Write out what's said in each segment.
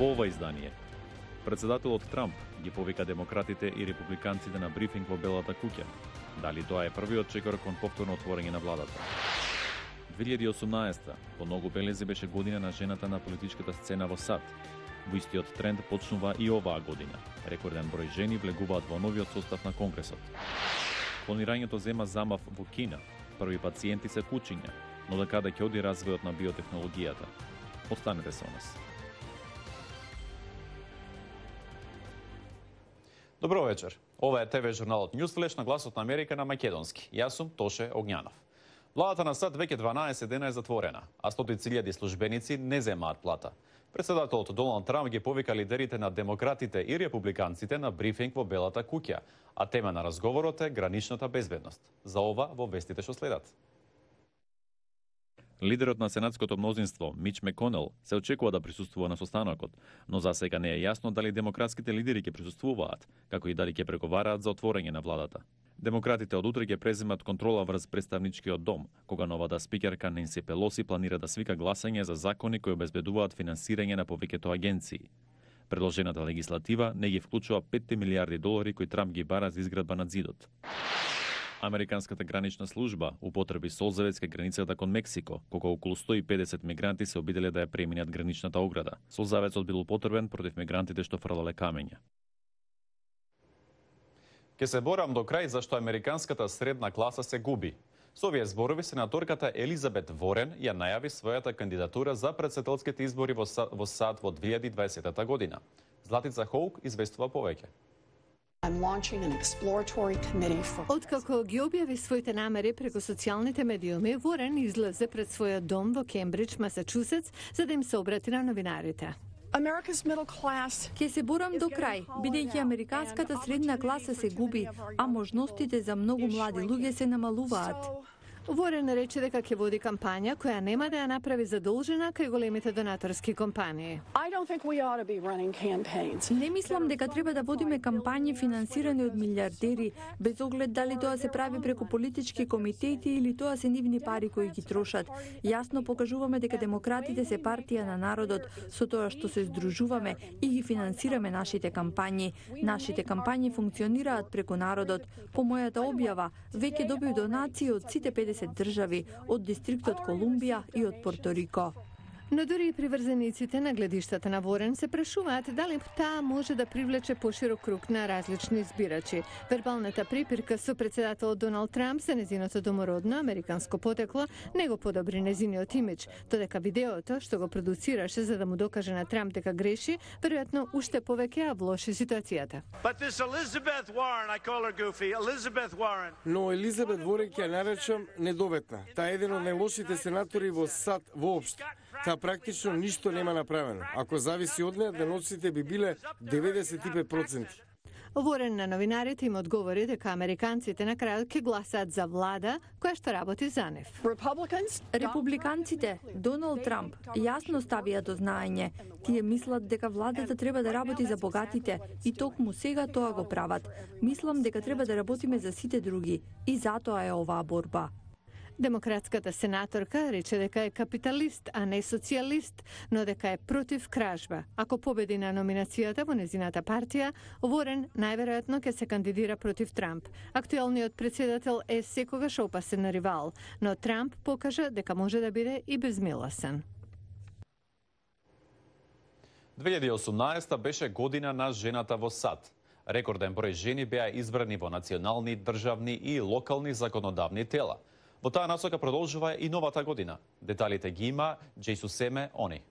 Во ова издание, председателот Трамп ги повика демократите и републиканците на брифинг во Белата куќа. Дали тоа е првиот чекор кон повторно отворање на владата? 2018 по многу белези беше година на жената на политичката сцена во САД. Во истиот тренд почнува и оваа година. Рекорден број жени влегуваат во новиот состав на Конгресот. Клонирањето зема замав во Кина. Први пациенти се кучиња, но до каде ќе оди развојот на биотехнологијата? Останете со нас. Добро вечер. Ова е ТВ журналот Newsflash на гласот на Америка на македонски. Јас сум Тоше Огњанов. Владата на САД веќе 12 дена е затворена, а стотици илјади службеници не земаат плата. Председателот Доналд Трамп ги повика лидерите на демократите и републиканците на брифинг во Белата куќа, а тема на разговорот е граничната безбедност. За ова во вестите што следат. Лидерот на сенатското мнозинство, Мич Меконел, се очекува да присуствува на состанокот, но за сега не е јасно дали демократските лидери ќе присуствуваат, како и дали ќе преговараат за отворање на владата. Демократите од утре ќе преземат контрола врз представничкиот дом, кога новата спикерка Ненси Пелоси планира да свика гласање за закони кои обезбедуваат финансирање на повеќето агенции. Предложената легислатива не ги вклучува 5 милиарди долари кои Трамп ги бара за изградба на зидот. Американската гранична служба употреби солзавец кај границата кон Мексико, кога околу 150 мигранти се обиделе да ја преминат граничната ограда. Солзавецот бил употребен против мигрантите што фрлале камења. Ке се борам до крај зашто американската средна класа се губи. Со овие зборови сенаторката Елизабет Ворен ја најави својата кандидатура за претседателските избори во САД во 2020 година. Златица Хоук известува повеќе. Откако ги објави своите намери преку социјалните медиуми, Ворен излезе пред својот дом во Кембридж, Масачусетс, за да им се обрати на новинарите. Ке се борам до крај, бидејќи американската средна класа се губи, а можностите за многу млади луѓе се намалуваат. Ворен рече дека ќе води кампања која нема да ја направи задолжена кај големите донаторски компании. Не мислам дека треба да водиме кампањи финансирани од милиардери, без оглед дали тоа се прави преку политички комитети или тоа се нивни пари кои ги трошат. Јасно покажуваме дека демократите се партија на народот, со тоа што се здружуваме и ги финансираме нашите кампањи. Нашите кампањи функционираат преку народот. По мојата објава, веќе добив донации од сите 50 држави, од дистриктот Колумбија и од Порто Рико. Но дури и приврзениците на гледиштата на Ворен се прашуваат дали таа може да привлече поширок круг на различни избирачи. Вербалната припирка со председателот Доналд Трамп за незиното домородно американско потекло не го подобри незиниот имидж, додека видеото што го продуцираше за да му докаже на Трамп дека греши, веројатно уште повеќе ја влоши ситуацијата. Но Елизабет Ворен ќе ја наречам недоветна. Таа е еден од најлошите сенатори во САД воопшто. Таа практично ништо нема направено. Ако зависи од неа, деноците би биле 95%. Ворен на новинарите им одговори дека американците на крајот ќе гласаат за влада која што работи за нив. Републиканците, Доналд Трамп, јасно ставија до знаење. Тие мислат дека владата треба да работи за богатите и токму сега тоа го прават. Мислам дека треба да работиме за сите други и затоа е оваа борба. Демократската сенаторка рече дека е капиталист, а не социјалист, но дека е против кражба. Ако победи на номинацијата во незината партија, Ворен најверојатно ќе се кандидира против Трамп. Актуелниот председател е секогаш опасен ривал, но Трамп покажа дека може да биде и безмилосен. 2018 беше година на жената во САД. Рекорден број жени беа избрани во национални, државни и локални законодавни тела. Во таа насока продолжува и новата година. Деталите ги има Џејсусеме Они.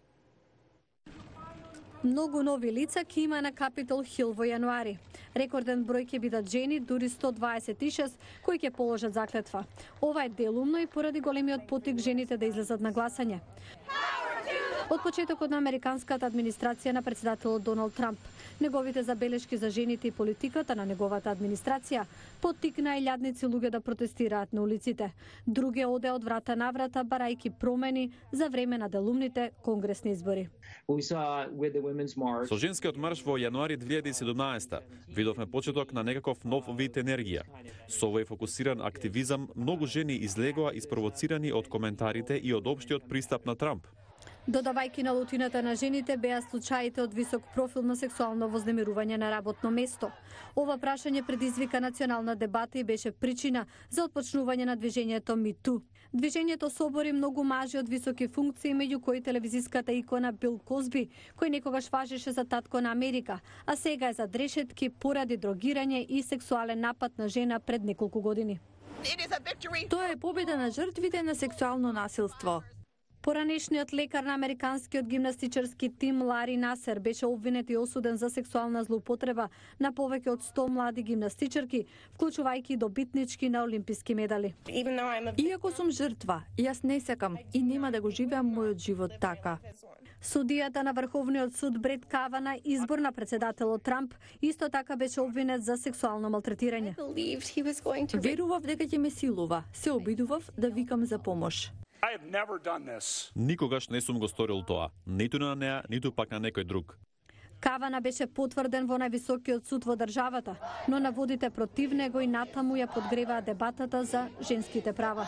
Многу нови лица ќе има на Капитол Хил во јануари. Рекорден број ќе бидат жени, дури 126 кои ќе положат заклетва. Ова е делумно и поради големиот потик жените да излезат на гласање. Од почетокот на американската администрација на председателот Доналд Трамп, неговите забелешки за жените и политиката на неговата администрација поттикна илјадници луѓе да протестираат на улиците. Други оде од врата на врата барајки промени за време на делумните конгресни избори. Со женскиот марш во јануари 2017 видовме почеток на некаков нов вид енергија. Со овој фокусиран активизам многу жени излегоа испровоцирани од коментарите и од општиот пристап на Трамп. Додавајќи на лутината на жените беа случаите од висок профил на сексуално вознемирување на работно место. Ова прашање предизвика национална дебата и беше причина за отпочнување на движењето МИТУ. Движењето собори многу мажи од високи функции, меѓу кои телевизиската икона Бил Козби, кој некогаш важеше за татко на Америка, а сега е зад решетки поради дрогирање и сексуален напад на жена пред неколку години. Тоа е победа на жртвите на сексуално насилство. Поранешниот лекар на американскиот гимнастичарски тим Лари Насер беше обвинет и осуден за сексуална злоупотреба на повеќе од 100 млади гимнастичарки, вклучувајќи добитнички на олимписки медали. Иако сум жртва, јас не сакам и нема да го живеам мојот живот така. Судијата на Врховниот суд Брет Кавана, избор на председателот Трамп, исто така беше обвинет за сексуално малтретирање. Верував дека ќе ме силува, се обидував да викам за помош. Никогаш не сум го сторил тоа, ниту на неа, ниту пак на некој друг. Кавана беше потврден во највисокиот суд во државата, но наводите против него и натаму ја подгреваа дебатата за женските права.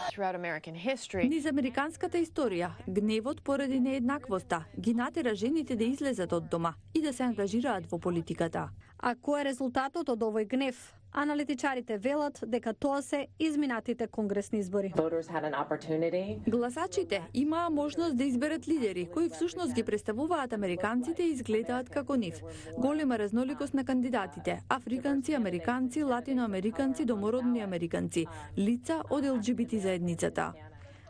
Низ американската историја, гневот поради нееднаквоста ги натера жените да излезат од дома и да се ангажираат во политиката. А кој е резултатот од овој гнев? Аналитичарите велат дека тоа се изминатите конгресни избори. Гласачите имаа можност да изберат лидери кои всушност ги представуваат американците и изгледаат како нив. Голема разноликост на кандидатите: африканци, американци, латиноамериканци, домородни американци, лица од ЛГБТ заедницата.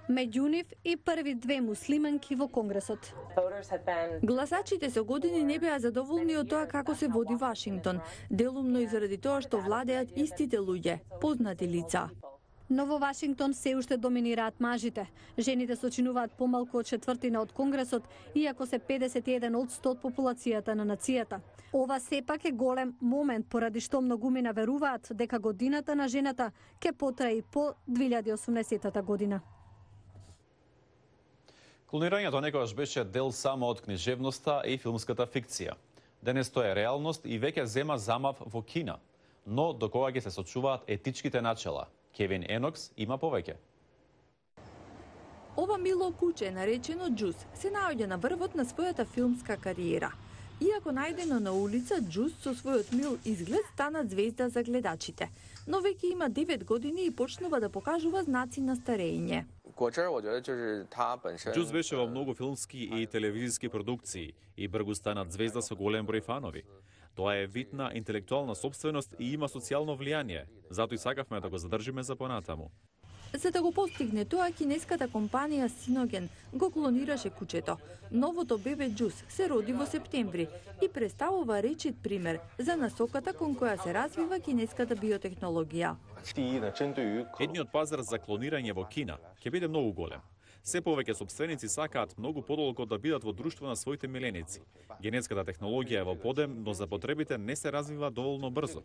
Меѓу нив и први две муслиманки во Конгресот. Гласачите со години не беа задоволни од тоа како се води Вашингтон, делумно и заради тоа што владеат истите луѓе, познати лица. Но во Вашингтон се уште доминираат мажите. Жените сочинуваат помалку од четвртина од Конгресот, иако се 51% од популацијата на нацијата. Ова сепак е голем момент, поради што многумина веруваат дека годината на жената ќе потрае и по 2080 година. Клонирањето некогаш беше дел само од книжевноста и филмската фикција. Денес тоа е реалност и веќе зема замав во Кина. Но до кога ќе се сочуваат етичките начела? Кевин Енокс има повеќе. Ова мило куче, наречено Джус, се наоѓа на врвот на својата филмска кариера. Иако најдено на улица, Джус со својот мил изглед стана звезда за гледачите. Но веќе има 9 години и почнува да покажува знаци на старење. Джус беше во многу филмски и телевизиски продукции и бргу стана звезда со голем број фанови. Тоа е вид на интелектуална собственост и има социјално влијание, затоа и сакавме да го задржиме за понатаму. За да го постигне тоа, кинеската компанија Синоген го клонираше кучето. Новото бебе Джус се роди во септември и представува речит пример за насоката кон која се развива кинеската биотехнологија. Едниот пазар за клонирање во Кина ќе биде многу голем. Се повеќе собственици сакаат многу подолго да бидат во друштво на своите миленици. Генетската технологија е во подем, но за потребите не се развива доволно брзо.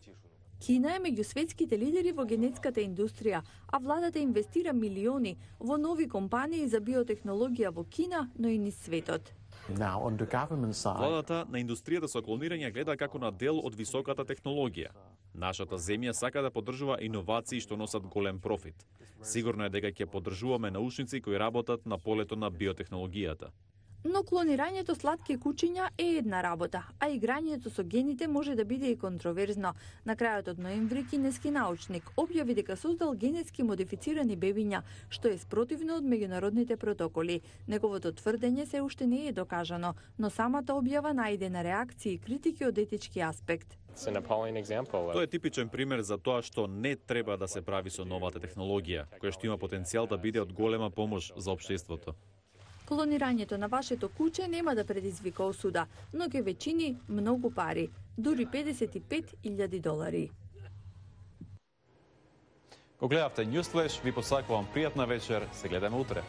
Кина е меѓу светските лидери во генетската индустрија, а владата инвестира милиони во нови компании за биотехнологија во Кина, но и низ светот. Владата на индустријата со клонирање гледа како на дел од високата технологија. Нашата земја сака да поддржува иновации што носат голем профит. Сигурно е дека ќе поддржуваме научници кои работат на полето на биотехнологијата. Но клонирањето сладки кучиња е една работа, а играњето со гените може да биде и контроверзно. На крајот од ноември кинески научник објави дека создал генетски модифицирани бебиња, што е спротивно од меѓународните протоколи. Неговото тврдење се уште не е докажано, но самата објава најде на реакции и критики од етички аспект. Тоа е типичен пример за тоа што не треба да се прави со новата технологија, која што има потенцијал да биде од голема помош за општеството. Клонирањето на вашето куче нема да предизвика осуда, но ќе ве чини многу пари, дури $55,000. Го гледавте Newsflash, ви посакувам пријатна вечер, се гледаме утре.